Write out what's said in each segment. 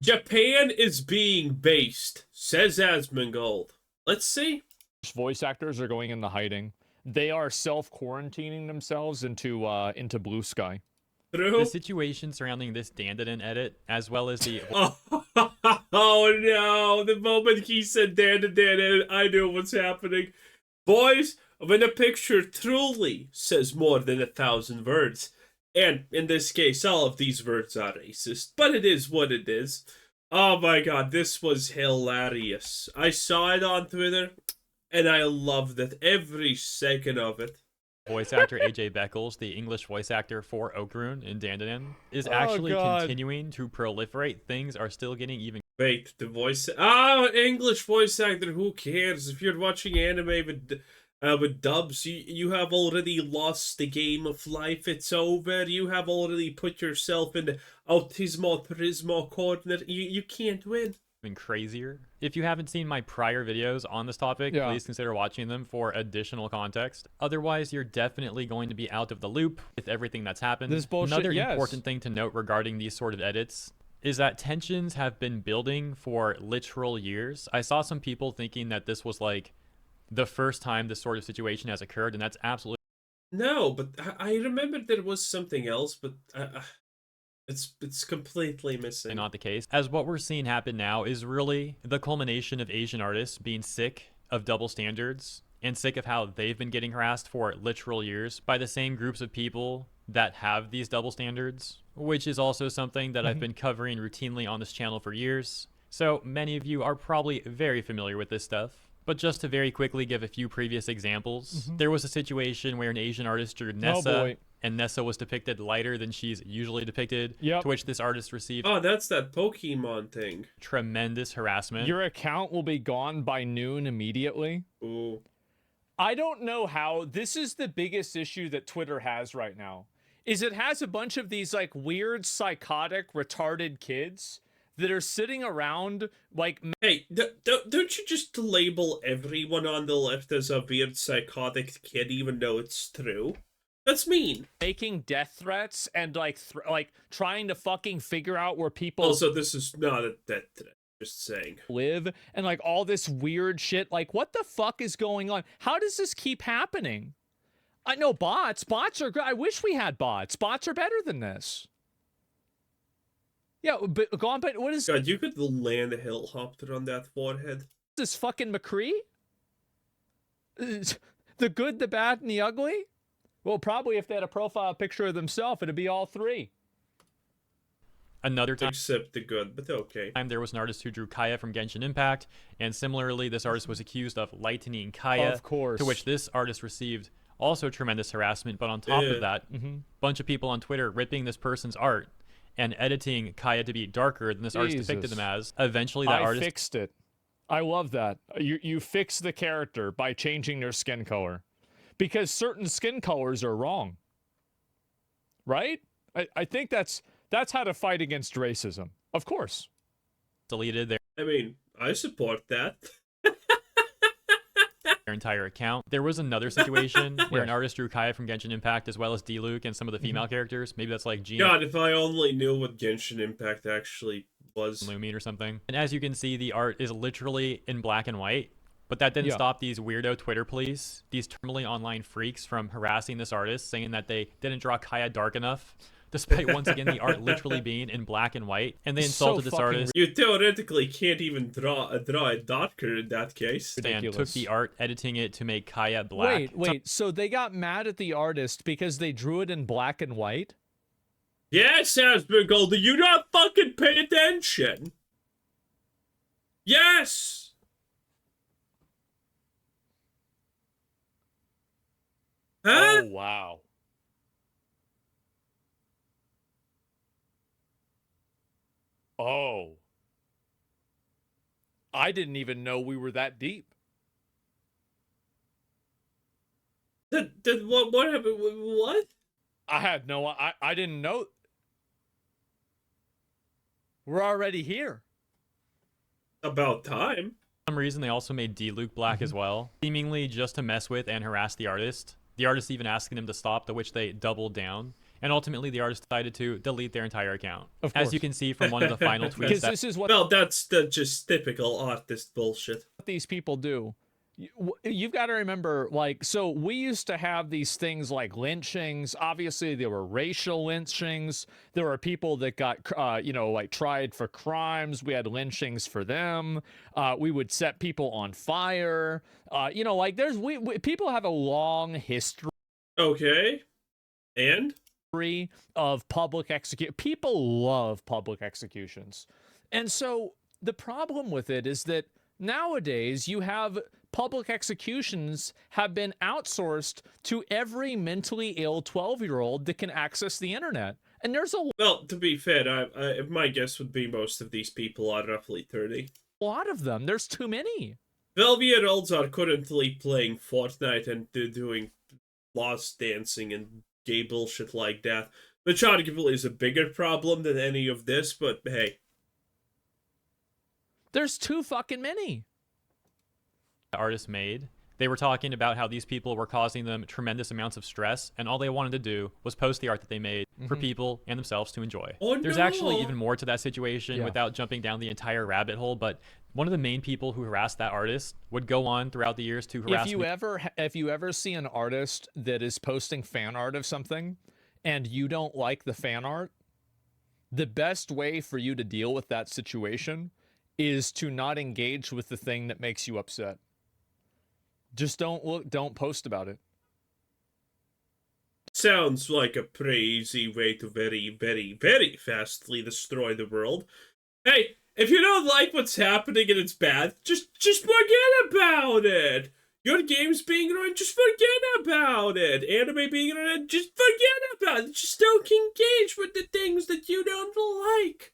Japan is being based, says Asmongold. Let's see. Voice actors are going into hiding. They are self-quarantining themselves into Blue Sky. True. The situation surrounding this Dandadan edit, as well as the oh no, the moment he said Dandadan, I knew what's happening. Boys, when a picture truly says more than 1,000 words, and in this case, all of these words are racist, but it is what it is. Oh my god, this was hilarious. I saw it on Twitter, and I loved it, every second of it. voice actor AJ Beckles, the English voice actor for Okrun in Dandadan, is actually continuing to proliferate. Things are still getting even. Wait, the voice... Oh, English voice actor, who cares? If you're watching anime with dubs, you have already lost the game of life. It's over. You have already put yourself in the autismo turismo corner. You can't win. Even crazier. If you haven't seen my prior videos on this topic, please consider watching them for additional context. Otherwise, you're definitely going to be out of the loop with everything that's happened. This bullshit, Another important thing to note regarding these sort of edits is that tensions have been building for literal years. I saw some people thinking that this was like the first time this sort of situation has occurred, and that's absolutely no. But I remember there was something else, but it's completely missing. not the case. As what we're seeing happen now is really the culmination of Asian artists being sick of double standards and sick of how they've been getting harassed for literal years by the same groups of people that have these double standards, which is also something that I've been covering routinely on this channel for years. So many of you are probably very familiar with this stuff. But just to very quickly give a few previous examples, there was a situation where an Asian artist drew Nessa, and Nessa was depicted lighter than she's usually depicted, to which this artist received that's that Pokemon thing. Tremendous harassment. Your account will be gone by noon immediately. Ooh. I don't know how. This is the biggest issue that Twitter has right now, is it has a bunch of these like weird, psychotic, retarded kids that are sitting around like... Hey, don't you just label everyone on the left as a weird psychotic kid even though it's true? That's mean. Making death threats and like trying to fucking figure out where people... Also, this is not a death threat. Just saying. Live and like all this weird shit. Like, what the fuck is going on? How does this keep happening? I know bots are good. I wish we had bots. Bots are better than this. Yeah, but what is... God, you could land a helicopter on that forehead. This fucking McCree? The good, the bad, and the ugly? Well, probably if they had a profile picture of themselves, it'd be all three. Another time, except the good, but okay. There was an artist who drew Kaya from Genshin Impact, and similarly, this artist was accused of lightening Kaya, of course, to which this artist received also tremendous harassment. But on top of that, bunch of people on Twitter ripping this person's art and editing Kaya to be darker than this artist depicted them as. Eventually, that artist fixed it. I love that. You fix the character by changing their skin color, because certain skin colors are wrong. Right? I think that's how to fight against racism. Of course. Deleted their... I mean, I support that. their entire account. There was another situation where an artist drew Kaya from Genshin Impact as well as D-Luke and some of the female characters. Maybe that's like Gina. God, if I only knew what Genshin Impact actually was. Lumine or something. And as you can see, the art is literally in black and white. But that didn't stop these weirdo Twitter police, these terminally online freaks, from harassing this artist, saying that they didn't draw Kaya dark enough, despite once again the art literally being in black and white. And they insulted this artist. You theoretically can't even draw it darker in that case. And took the art, editing it to make Kaya black. Wait, so they got mad at the artist because they drew it in black and white? Yes, Asmongold, do you not fucking pay attention? Yes! Huh? Oh, wow. Oh. I didn't even know we were that deep. What happened? What? I had no... I didn't know... We're already here. About time. For some reason, they also made D-Luke black as well, seemingly just to mess with and harass the artist. The artist even asking them to stop, to which they doubled down and ultimately the artist decided to delete their entire account. Of As course. you can see from one of the final tweets Because that this is what Well, that's just typical artist bullshit. these people do. You've got to remember, like, so we used to have these things like lynchings. Obviously, there were racial lynchings. There were people that got, like tried for crimes. We had lynchings for them. We would set people on fire. Like there's people have a long history Okay. And? of public execute. People love public executions. And so the problem with it is that nowadays you have public executions have been outsourced to every mentally ill 12-year-old that can access the internet. And there's a Well, to be fair, my guess would be most of these people are roughly 30. lot of them. There's too many. 12-year-olds are currently playing Fortnite and they're doing lost dancing and gay bullshit like that, which arguably is a bigger problem than any of this, but hey. There's too fucking many. the artist made. They were talking about how these people were causing them tremendous amounts of stress, and all they wanted to do was post the art that they made for people and themselves to enjoy. Oh, There's no. actually even more to that situation Yeah. without jumping down the entire rabbit hole, but one of the main people who harassed that artist would go on throughout the years to harass If you ever see an artist that is posting fan art of something and you don't like the fan art, the best way for you to deal with that situation is to not engage with the thing that makes you upset. Just don't post about it. Sounds like a pretty easy way to very, very, very fastly destroy the world. Hey, if you don't like what's happening and it's bad, just forget about it. Your game's being ruined, just forget about it. Anime being ruined, just forget about it. Just don't engage with the things that you don't like.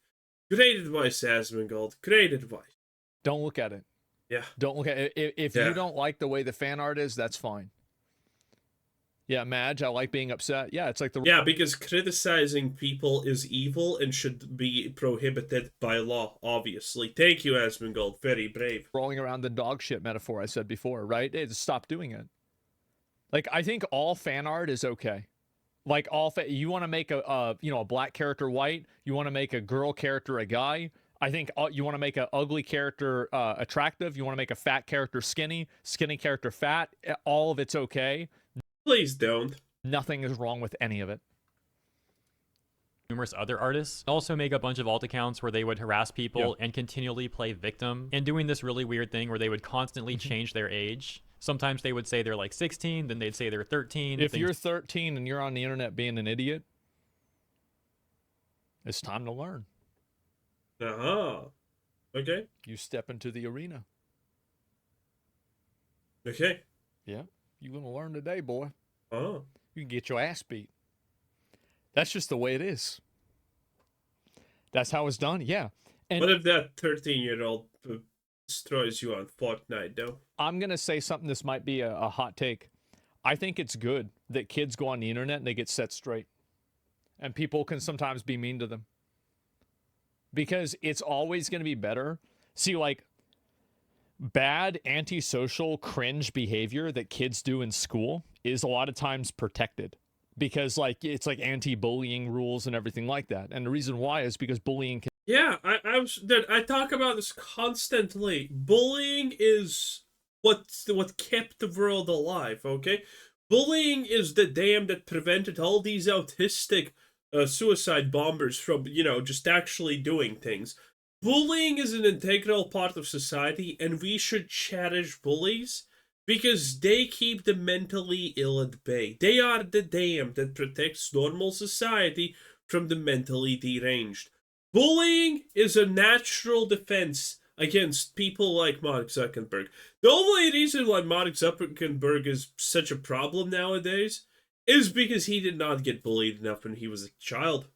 Great advice, Asmongold. Great advice. Don't look at it. Yeah. Don't look at it. If Yeah. you don't like the way the fan art is, that's fine. Yeah, Madge, I like being upset. Yeah, it's like the Yeah, because criticizing people is evil and should be prohibited by law, obviously. Thank you, Asmongold. Very brave. rolling around the dog shit metaphor I said before, right? Just stop doing it. Like, I think all fan art is okay. Like, you want to make a black character white, you want to make a girl character a guy. I think you want to make an ugly character attractive, you want to make a fat character skinny character fat. All of it's okay. Please don't. Nothing is wrong with any of it. numerous other artists also make a bunch of alt accounts where they would harass people and continually play victim, and doing this really weird thing where they would constantly change their age. Sometimes they would say they're like 16, then they'd say they're 13. If you're 13 and you're on the internet being an idiot, it's time to learn. Uh-huh. Okay. You step into the arena. Okay. Yeah. You're going to learn today, boy. Oh. You can get your ass beat. That's just the way it is. That's how it's done. Yeah. And What if that 13-year-old destroys you on Fortnite, though? I'm going to say something. This might be a hot take. I think it's good that kids go on the internet and they get set straight. And people can sometimes be mean to them. Because it's always going to be better. See, like, bad antisocial cringe behavior that kids do in school is a lot of times protected. Because, like, it's like anti-bullying rules and everything like that. And the reason why is because bullying can... Yeah, I talk about this constantly. Bullying is what kept the world alive, okay? Bullying is the dam that prevented all these autistic suicide bombers from, just actually doing things. Bullying is an integral part of society, and we should cherish bullies because they keep the mentally ill at bay. They are the dam that protects normal society from the mentally deranged. Bullying is a natural defense against people like Mark Zuckerberg. The only reason why Mark Zuckerberg is such a problem nowadays is because he did not get bullied enough when he was a child.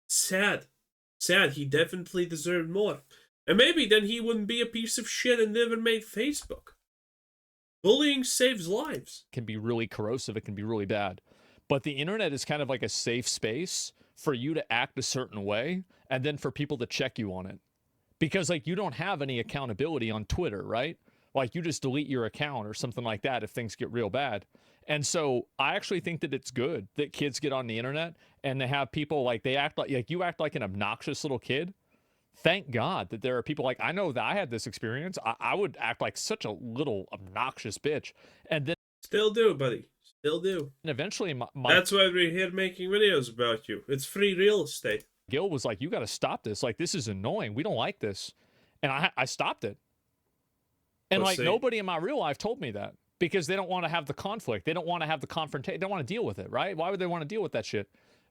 Sad. He definitely deserved more. And maybe then he wouldn't be a piece of shit and never made Facebook. Bullying saves lives. can be really corrosive. It can be really bad. But the internet is kind of like a safe space for you to act a certain way and then for people to check you on it. Because, like, you don't have any accountability on Twitter, right? Like you just delete your account or something like that if things get real bad. And so I actually think that it's good that kids get on the internet and they have people like they act like you act like an obnoxious little kid. Thank God that there are people like I know that I had this experience. I would act like such a little obnoxious bitch. And then Still do, buddy. Still do. eventually my That's why we're here making videos about you. It's free real estate. Gil was like, you got to stop this. Like, this is annoying. We don't like this. And I stopped it. And Well, like see. nobody in my real life told me that because they don't want to have the conflict. They don't want to have the confrontation. They don't want to deal with it, right? Why would they want to deal with that shit?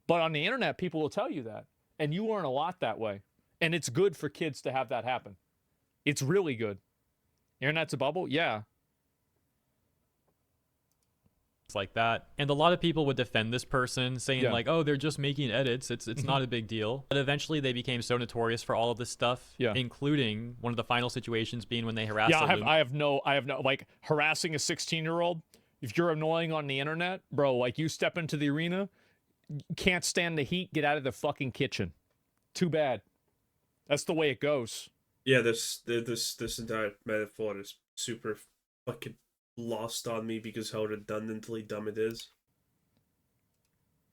But on the internet, people will tell you that. And you learn a lot that way. And it's good for kids to have that happen. It's really good. Internet's a bubble? Yeah. like that. And a lot of people would defend this person, saying Yeah. like, oh, they're just making edits. It's not a big deal. But eventually they became so notorious for all of this stuff, Yeah. including one of the final situations being when they harassed Yeah, a I have no, like, harassing a 16-year-old. If you're annoying on the internet, bro, like, you step into the arena, can't stand the heat, get out of the fucking kitchen. Too bad. That's the way it goes. Yeah, this entire metaphor is super fucking lost on me because how redundantly dumb it is.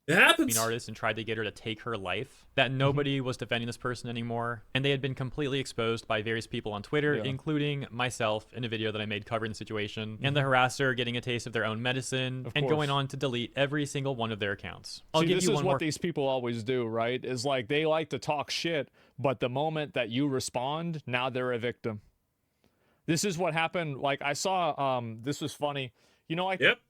It happens. artist and tried to get her to take her life, that nobody was defending this person anymore, and they had been completely exposed by various people on Twitter, Yeah. including myself in a video that I made covering the situation, and the harasser getting a taste of their own medicine Of and course. going on to delete every single one of their accounts. I'll See, give this you is one what more. these people always do, right? Is like they like to talk shit, but the moment that you respond, now they're a victim. This is what happened. Like I saw, this was funny. You know, like Yep,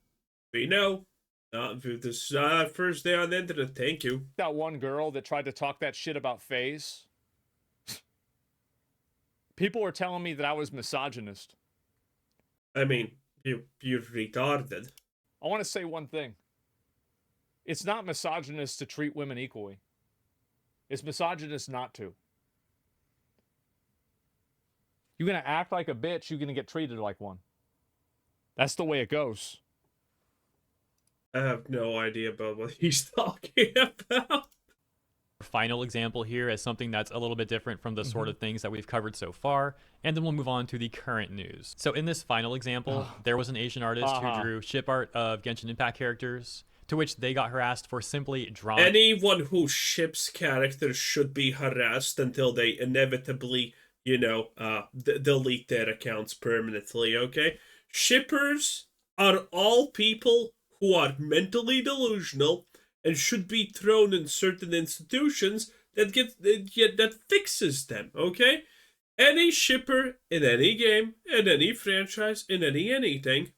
we know. This is not our first day on the internet. Thank you. that one girl that tried to talk that shit about FaZe. People were telling me that I was misogynist. I mean, you're retarded. I want to say one thing. It's not misogynist to treat women equally. It's misogynist not to. You're going to act like a bitch, you're going to get treated like one. That's the way it goes. I have no idea about what he's talking about. Final example here as something that's a little bit different from the sort of things that we've covered so far, and then we'll move on to the current news. So in this final example, there was an Asian artist who drew ship art of Genshin Impact characters, to which they got harassed for simply drawing. Anyone who ships characters should be harassed until they inevitably, delete their accounts permanently, okay? Shippers are all people who are mentally delusional and should be thrown in certain institutions that fixes them, okay? Any shipper in any game, in any franchise, in anything,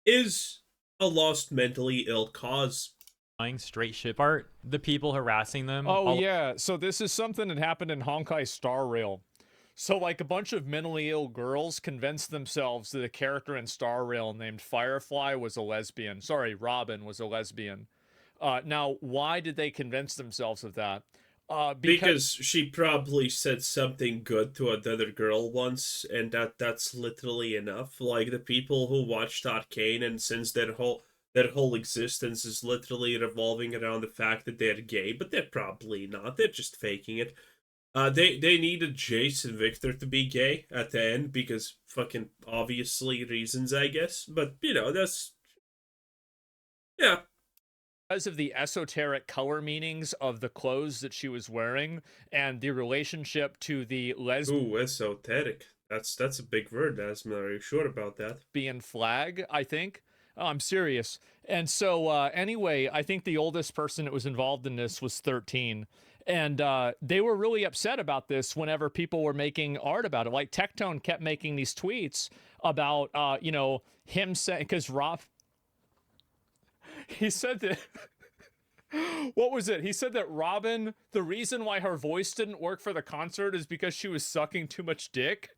is a lost mentally ill cause. Straight ship art, the people harassing them. Oh, yeah. So this is something that happened in Honkai Star Rail. So, like, a bunch of mentally ill girls convinced themselves that a character in Star Rail named Firefly was a lesbian. Sorry, Robin was a lesbian. Now, why did they convince themselves of that? Because she probably said something good to another girl once, and that's literally enough. Like, the people who watched Arcane, and since their whole existence is literally revolving around the fact that they're gay, but they're probably not. They're just faking it. They needed Jace and Victor to be gay at the end because fucking obviously reasons, I guess. But, that's... Yeah. Because of the esoteric color meanings of the clothes that she was wearing and the relationship to the Ooh, esoteric. That's a big word, Asma. Are you sure about that? lesbian flag, I think. Oh, I'm serious. And so, anyway, I think the oldest person that was involved in this was 13. And they were really upset about this whenever people were making art about it. Like, Tectone kept making these tweets about, him saying, because Rob, he said that, what was it? He said that Robin, the reason why her voice didn't work for the concert is because she was sucking too much dick.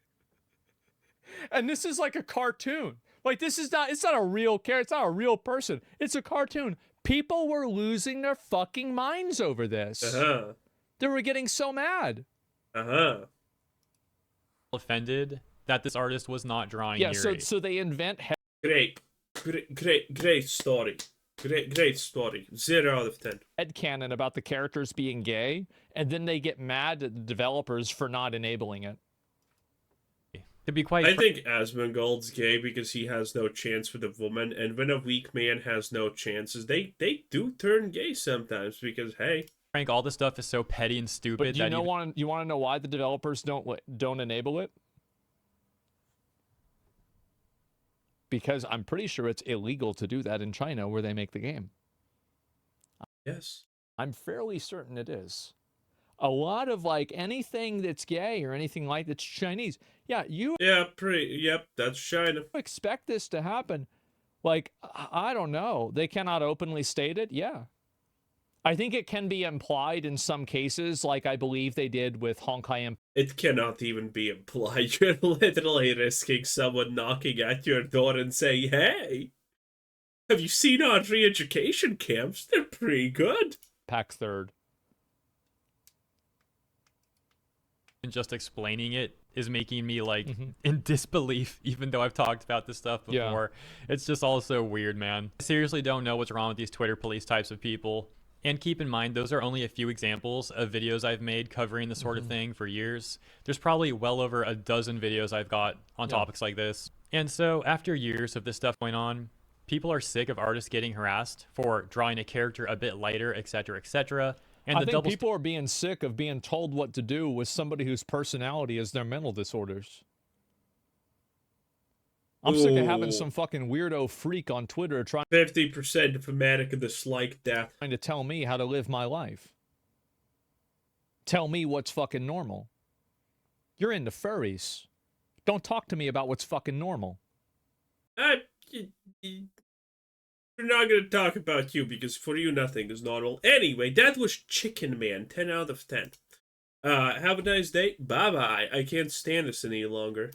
And this is like a cartoon. Like, it's not a real character. It's not a real person. It's a cartoon. People were losing their fucking minds over this. Uh-huh. They were getting so mad. Uh-huh. offended that this artist was not drawing Yeah, Yuri. so they invent Great story. Great story. 0 out of 10. headcanon about the characters being gay, and then they get mad at the developers for not enabling it. It'd be quite I think Asmongold's gay because he has no chance with a woman, and when a weak man has no chances, they do turn gay sometimes because, hey. frank, all this stuff is so petty and stupid. But that you want to know why the developers don't enable it? Because I'm pretty sure it's illegal to do that in China where they make the game. Yes. I'm fairly certain it is. A lot of like anything that's gay or anything like that's Chinese. Yeah, you Yep, that's China. expect this to happen. Like, I don't know. They cannot openly state it. Yeah. I think it can be implied in some cases, like I believe they did with Honkai. It cannot even be implied. You're literally risking someone knocking at your door and saying, hey, have you seen our re-education camps? They're pretty good. Pack third. And just explaining it is making me like in disbelief, even though I've talked about this stuff before. Yeah. It's just all so weird, man. I seriously don't know what's wrong with these Twitter police types of people. And keep in mind, those are only a few examples of videos I've made covering this sort of thing for years. There's probably well over a dozen videos I've got on topics like this. And so after years of this stuff going on, people are sick of artists getting harassed for drawing a character a bit lighter, etc., etc. And I think people are being sick of being told what to do with somebody whose personality is their mental disorders. I'm sick of having some fucking weirdo freak on Twitter trying 50% of America dislike that. Trying to tell me how to live my life. Tell me what's fucking normal. You're into furries. Don't talk to me about what's fucking normal. We're not going to talk about you because for you nothing is normal. Anyway, that was Chicken Man, 10 out of 10. Have a nice day. Bye-bye. I can't stand this any longer.